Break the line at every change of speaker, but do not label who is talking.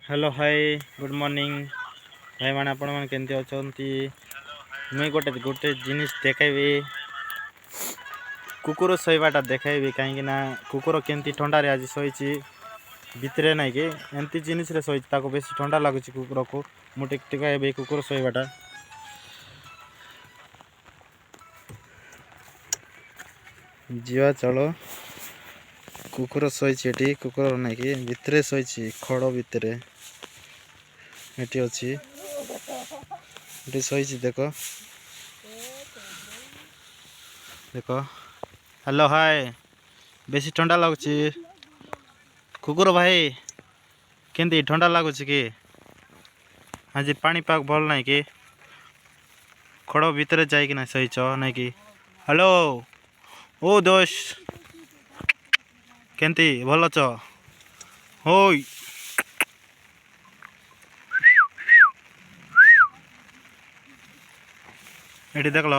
hello hi good morning भाई मैंने आपण मैंने केमती अच्छा मुई गोटे गोटे जिनिस देखेबी कुकुर शोवाटा देखेबी कहीं कुकुर केमती ठंडारे आज शोची भितरे ना कि एमती जिनिस शोची बेस ठंडा लगुच कुकुर को मुझे टिके कुकुर शोवाटा जीवा चलो कुकुर शोची कुकुर ना कि भितरे शोची खड़ भितरे ये अच्छी ये शोची देख देख हेलो हाय बेसी ठंडा लगुच कुकुर भाई केंती ठंडा लगुच कि आज पानीपाग भल ना कि खड़ भितर जाइना शोच ना कि हेलो ओ दोस्त केंती भल अच होई ये देख लो